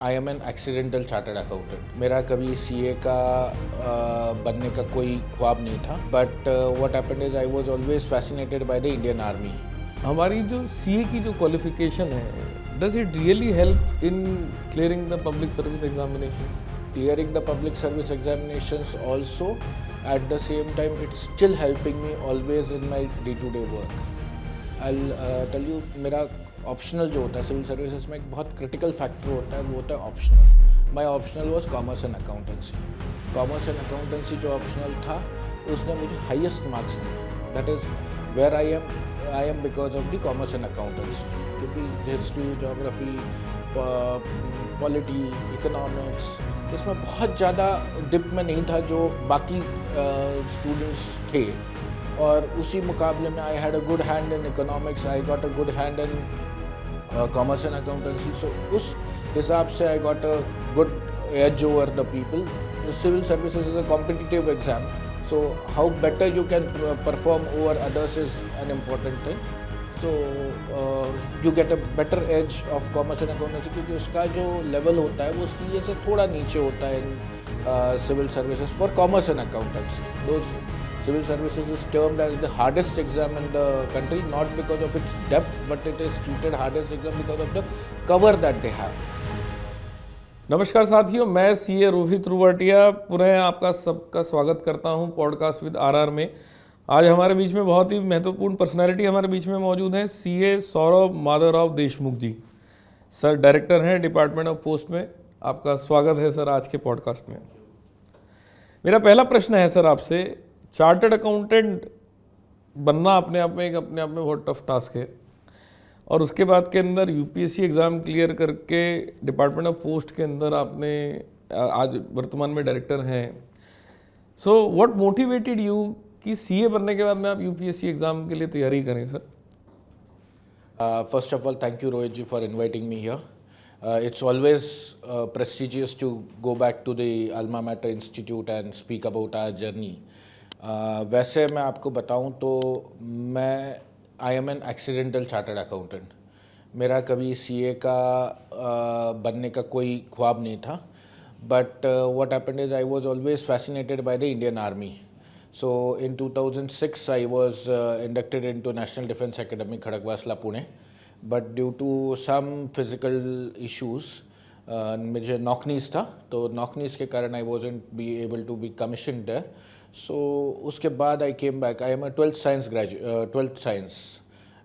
I am an accidental chartered accountant. मेरा कभी CA का बनने का कोई ख्वाब नहीं था, but what happened is I was always fascinated by the Indian army. हमारी जो सीए की जो क्वालिफिकेशन है, does it really help in clearing the public service examinations? Clearing the public service examinations also, at the same time it's still helping me always in my day-to-day work. I'll tell you, मेरा optional जो होता है civil services में एक बहुत critical factor होता है, वो होता है optional. My optional was commerce and accountancy. Commerce and accountancy जो ऑप्शनल था उसने मुझे हाईएस्ट मार्क्स दिए। That is where I am because of the commerce and accountancy, क्योंकि हिस्ट्री, जोग्राफी, पॉलिटी, इकोनॉमिक्स, इसमें बहुत ज़्यादा डिप में नहीं था जो बाकी स्टूडेंट्स थे, और उसी मुकाबले में I had a good hand in economics, I got a good hand in commerce and accountancy. So उस हिसाब से I got a good edge over the people. Civil services is a competitive exam, so how better you can perform over others is an important thing. So you get a better edge of commerce and accountancy, क्योंकि उसका जो level होता है वो CA से थोड़ा नीचे होता है in civil services for commerce and accountancy. Those civil services is termed as the hardest exam in the country, not because of its depth, but it is treated hardest exam because of the cover that they have. नमस्कार साथियों, मैं CA Rohit रुवाटिया पुनः आपका सबका स्वागत करता हूं podcast with RR में। आज हमारे बीच में बहुत ही महत्वपूर्ण पर्सनालिटी हमारे बीच में मौजूद हैं। सीए सौरभ माधवराव देशमुख जी। सर डायरेक्टर हैं डिपार्टमेंट ऑफ पोस्ट में। आपका स्वागत है सर आज के पॉडकास्ट में। मेरा पहला प्रश्न है सर आपसे, चार्टर्ड अकाउंटेंट बनना अपने आप में बहुत टफ टास्क है, और उसके बाद के अंदर यूपीएससी एग्ज़ाम क्लियर करके डिपार्टमेंट ऑफ पोस्ट के अंदर आपने आज वर्तमान में डायरेक्टर हैं। सो व्हाट मोटिवेटेड यू कि सीए बनने के बाद में आप यूपीएससी एग्ज़ाम के लिए तैयारी करें sir? First of all, thank you Rohit ji for inviting me here. It's always prestigious to go back to the Alma Mater Institute and speak about our journey. वैसे मैं आपको बताऊं तो मैं I am an accidental chartered accountant. मेरा कभी CA का बनने का कोई ख्वाब नहीं था, but what happened is I was always fascinated by the Indian Army. So in 2006 I was inducted into National defence Academy Khadakwasla Pune, but due to some physical issues मुझे नॉकनीज था, तो नॉकनीज के कारण I wasn't be able to be commission there. So उसके बाद I came back. I am a 12th science graduate, 12th science,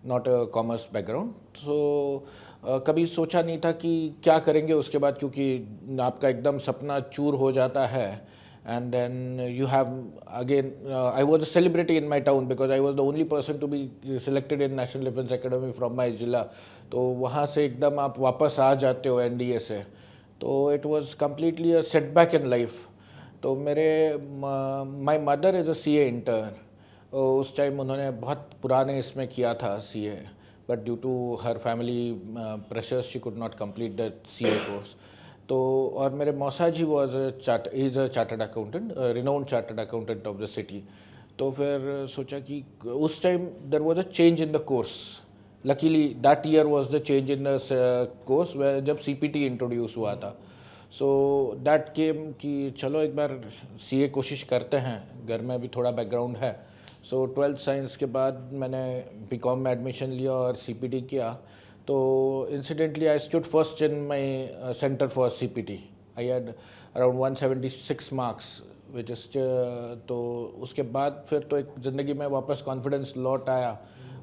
not a commerce background. So कभी सोचा नहीं था कि क्या करेंगे उसके बाद, क्योंकि आपका एकदम सपना चूर हो जाता है। And then you have again, I was a celebrity in my town because I was the only person to be selected in national defence academy from my जिला। तो वहाँ से एकदम आप वापस आ जाते हो एनडीए से, तो it was completely a setback in life. तो मेरे my mother is a CA intern. उस टाइम उन्होंने बहुत पुराने इसमें किया था CA, but due to her family pressures she could not complete the CA course. तो और मेरे मौसा ji was is a chartered accountant, renowned chartered accountant of the city. तो फिर सोचा कि उस time there was a change in the course. Luckily that year was the change in the course जब सीपीटी इंट्रोड्यूस हुआ था। सो दैट केम कि चलो एक बार सीए कोशिश करते हैं, घर में भी थोड़ा बैकग्राउंड है। सो 12th साइंस के बाद मैंने बीकॉम में एडमिशन लिया और सीपीटी किया। तो incidentally I stood first in my centre for CPT. I had around 176 marks which is. तो उसके बाद फिर तो एक ज़िंदगी में वापस कॉन्फिडेंस लौट आया,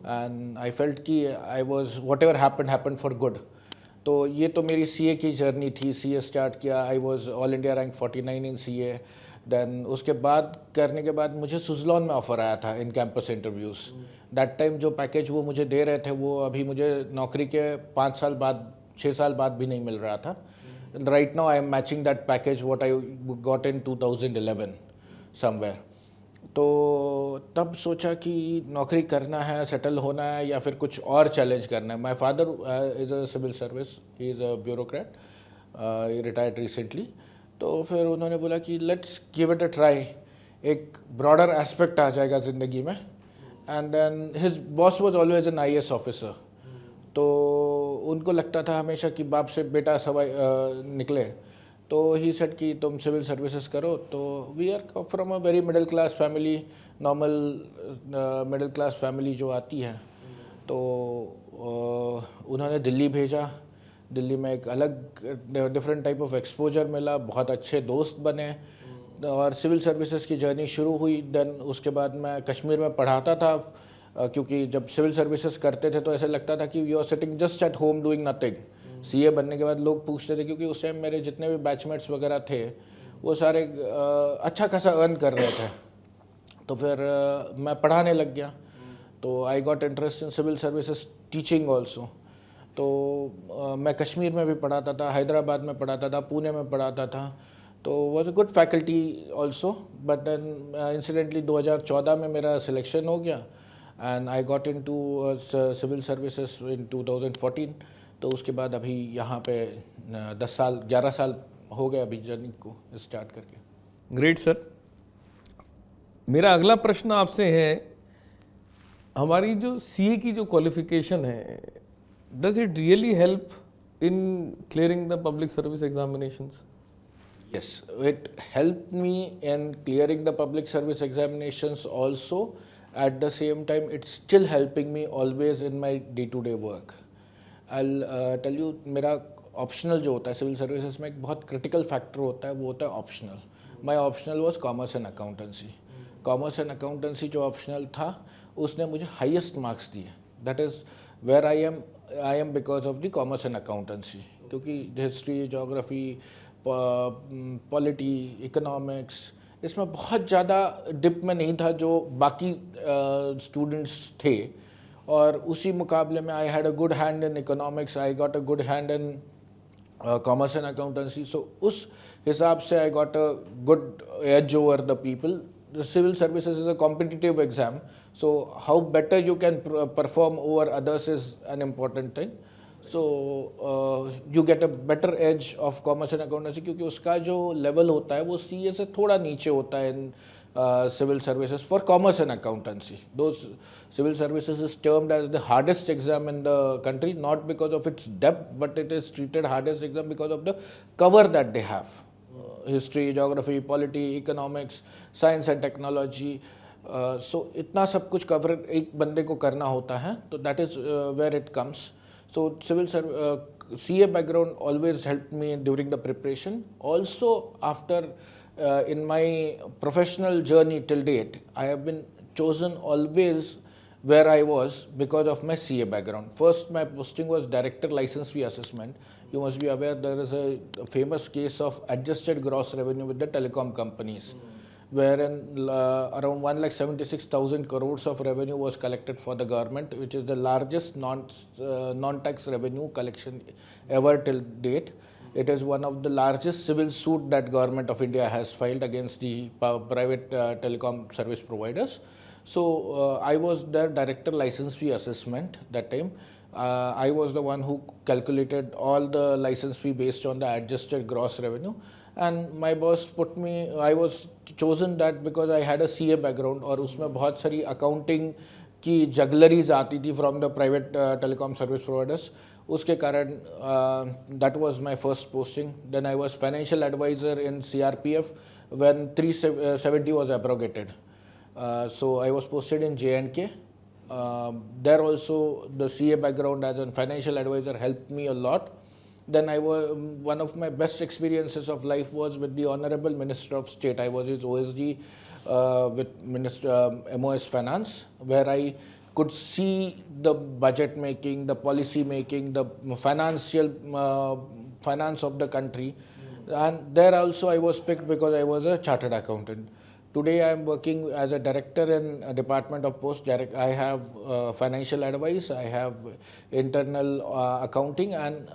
एंड आई फेल्ट कि I was what ever happen for good. तो ये तो मेरी सीए की जर्नी थी। सीए स्टार्ट किया, I was all India rank 49 in CA. Then उसके बाद करने के बाद मुझे सुजलॉन में ऑफ़र आया था in campus interviews. That time जो पैकेज वो मुझे दे रहे थे वो अभी मुझे नौकरी के 5 साल बाद, 6 साल बाद भी नहीं मिल रहा था। Right now I am matching that package what I got in 2011 somewhere. तो तब सोचा कि नौकरी करना है, सेटल होना है, या फिर कुछ और चैलेंज करना है। My father is a civil service, he is a bureaucrat, retired recently. तो फिर उन्होंने बोला कि let's give it a try, एक ब्रॉडर एस्पेक्ट आ जाएगा ज़िंदगी में। And then his boss was always an IAS officer. तो उनको लगता था हमेशा कि बाप से बेटा सवाई निकले, तो ही सेड कि तुम सिविल सर्विसेज करो। तो we are from a very middle class family, normal middle class family जो आती है। तो उन्होंने दिल्ली भेजा। दिल्ली में एक अलग डिफरेंट टाइप ऑफ एक्सपोजर मिला, बहुत अच्छे दोस्त बने और सिविल सर्विसेज की जर्नी शुरू हुई। देन उसके बाद मैं कश्मीर में पढ़ाता था, क्योंकि जब सिविल सर्विसेज करते थे तो ऐसा लगता था कि you are sitting just at home doing nothing. CA बनने के बाद लोग पूछते थे, क्योंकि उस टाइम मेरे जितने भी बैचमेट्स वगैरह थे वो सारे अच्छा खासा अर्न कर रहे थे। तो फिर मैं पढ़ाने लग गया, तो I got interest in civil services teaching also. तो मैं कश्मीर में भी पढ़ाता था, हैदराबाद में पढ़ाता था, पुणे में पढ़ाता था। तो was a good faculty also. But then incidentally 2014 में मेरा सिलेक्शन हो गया and I got into civil services in 2014। तो उसके बाद अभी यहाँ पे 10 साल 11 साल हो गए अभी जर्नी को स्टार्ट करके। Great sir. मेरा अगला प्रश्न आपसे है, हमारी जो सीए की जो क्वालिफिकेशन है, does it really help in clearing the public service examinations? Yes, it helped me in clearing the public service examinations also. At the same time, it's still helping me always in my day-to-day work. I'll tell you, मेरा optional जो होता है civil services में, एक बहुत critical factor होता है, वो होता है optional. My optional was commerce and accountancy. Commerce and accountancy जो ऑप्शनल था उसने मुझे हाईएस्ट मार्क्स दिए। That is where I am because of the commerce and accountancy, क्योंकि हिस्ट्री, जोग्राफी, पॉलिटी, इकोनॉमिक्स, इसमें बहुत ज़्यादा डिप में नहीं था जो बाकी स्टूडेंट्स थे। और उसी मुकाबले में I had a good hand in economics, I got a good hand in commerce and accountancy. So उस हिसाब से I got a good edge over the people. The civil services is a competitive exam, so how better you can perform over others is an important thing. So you get a better edge of commerce and accountancy, क्योंकि उसका जो level होता है वो CA से थोड़ा नीचे होता है इन civil services for commerce and accountancy. Those civil services is termed as the hardest exam in the country, not because of its depth, but it is treated hardest exam because of the cover that they have. History, geography, polity, economics, science and technology. So इतना सब कुछ cover एक बंदे को करना होता है, तो that is where it comes. So civil CA background always help me during the preparation. Also after in my professional journey till date, I have been chosen always where I was because of my CA background. First, my posting was Director License Fee Assessment. You must be aware there is a famous case of adjusted gross revenue with the telecom companies, wherein around 1,76,000 crores of revenue was collected for the government, which is the largest non-tax revenue collection ever till date. It is one of the largest civil suit that government of India has filed against the private telecom service providers. So I was their director license fee assessment that time. I was the one who calculated all the license fee based on the adjusted gross revenue, and my boss put me, I was chosen that because I had a CA background और उसमें बहुत सारी accounting की juggleries आती थी from the private telecom service providers. उसके कारण that was my first posting. Then I was financial adviser in CRPF when 370 was abrogated. So I was posted in JNK. There also the CA background as a financial advisor helped me a lot. Then one of my best experiences of life was with the Honorable Minister of State. I was his OSD with MOS Finance, where I could see the budget making, the policy making, the finance of the country. And there also I was picked because I was a chartered accountant. Today I am working as a director in a Department of Post. I have financial advice, I have internal accounting and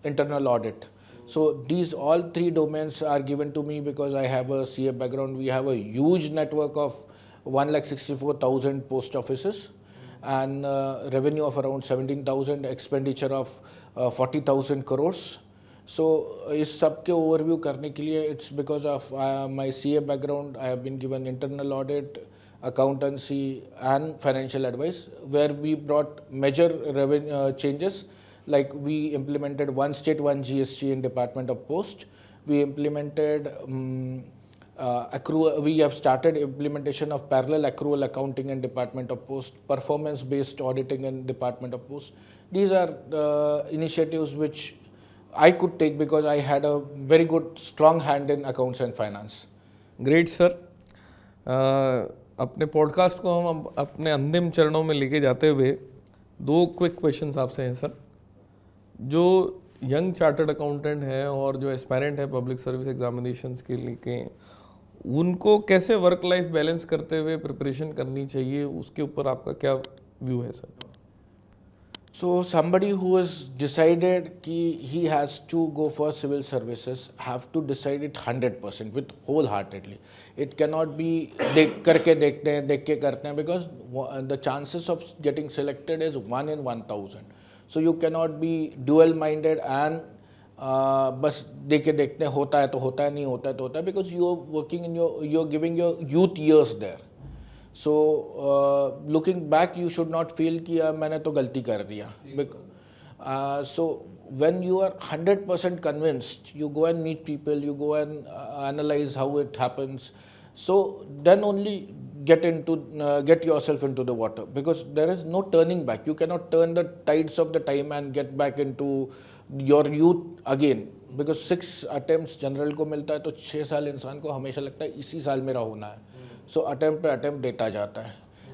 internal audit. So these all three domains are given to me because I have a CA background. We have a huge network of 1,64,000 post offices and revenue of around 17,000, expenditure of 40,000 crores. So इस सब के overview करने के लिए it's because of my CA background I have been given internal audit, accountancy, and financial advice, where we brought major revenue changes. Like we implemented one state, one GST in Department of Post. We implemented we have started implementation of parallel accrual accounting in Department of Post, performance-based auditing in Department of Post. These are initiatives which I could take because I had a very good, strong hand in accounts and finance. Great sir. अपने podcast को हम अब अपने अंतिम चरणों में लेके जाते हुए दो क्विक क्वेश्चंस आपसे हैं सर। जो यंग चार्टर्ड अकाउंटेंट है और जो एस्पायरेंट है पब्लिक सर्विस एग्जामिनेशंस के लिए, उनको कैसे वर्क लाइफ बैलेंस करते हुए प्रिपरेशन करनी चाहिए, उसके ऊपर आपका क्या व्यू है sir? So somebody who has decided कि he has to go for civil services have to decide it 100% with wholeheartedly. It cannot be देख करके देखते हैं, देख के करते हैं, because the chances of getting selected is 1 in 1000. So you cannot be dual-minded and बस देख के देखते हैं, होता है तो होता है, नहीं होता है तो होता है, because you are working in you're giving your youth years there. So looking back, you should not feel कि मैंने तो गलती कर दिया. So when you are 100% convinced, you go and meet people, you go and analyze how it happens. So then only get yourself into the water, because there is no turning back. You cannot turn the tides of the time and get back into your youth again. Because 6 attempts general को मिलता है तो 6 साल इंसान को हमेशा लगता है इसी साल मेरा होना है. So attempt पे attempt देता जाता है.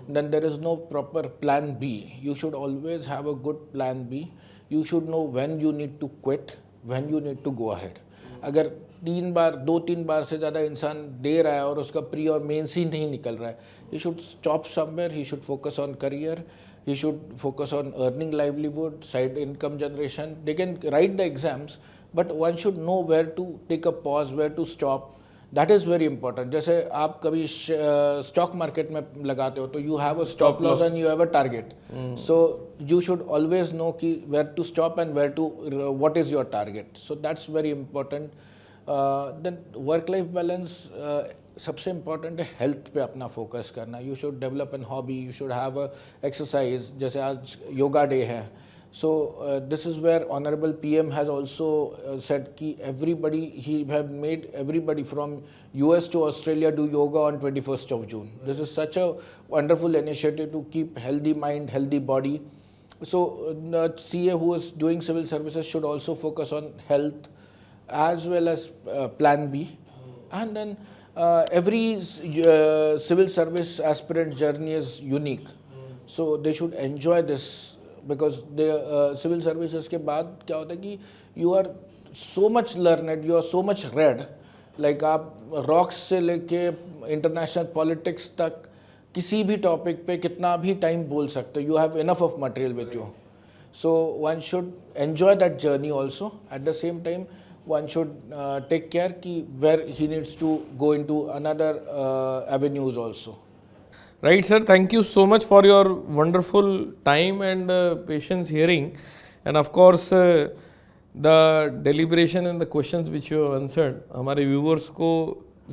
Then there is no proper plan B. You should always have a good plan B. You should know when you need to quit, when you need to go ahead. अगर 2-3 बार से ज़्यादा इंसान दे रहा है और उसका प्री और मेंस ही नहीं निकल रहा है, he should stop somewhere. He should focus on career. He should focus on earning livelihood, side income generation. They can write the exams, but one should know where to take a pause, where to stop. That is very important. जैसे आप कभी stock market में लगाते हो तो you have a stop loss and you have a target. So you should always know कि where to stop and what is your target. So that's very important. Then work life balance, सबसे important है health पे अपना focus करना. You should develop an hobby, you should have a exercise. जैसे आज yoga day है, so this is where honourable PM has also said कि everybody he have made everybody from US to Australia do yoga on 21st of June. This is such a wonderful initiative to keep healthy mind, healthy body. So the CA who is doing civil services should also focus on health as well as plan B. And then every civil service aspirant journey is unique. So they should enjoy this, because the civil services के बाद क्या होता है कि you are so much learned, you are so much read. Like आप rocks से लेके international politics तक किसी भी टॉपिक पे कितना भी टाइम बोल सकते हो. You have enough of material with you. So one should enjoy that journey also. At the same time, one should take care कि where he needs to go into another avenues also. Right, sir. Thank you so much for your wonderful time and patience hearing. And of course, the deliberation and the questions which you have answered, हमारे viewers को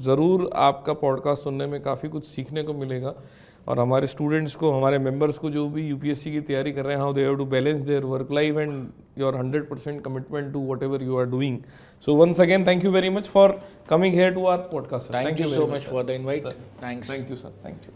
ज़रूर आपका podcast सुनने में काफ़ी कुछ सीखने को मिलेगा. और हमारे स्टूडेंट्स को, हमारे मेंबर्स को जो भी UPSC की तैयारी कर रहे हैं, how they have to balance their work life and your 100% commitment to whatever you are doing. So once again thank you very much for coming here to our podcast. Thank you so much for the invite. Thanks. Thank you, sir. Thank you.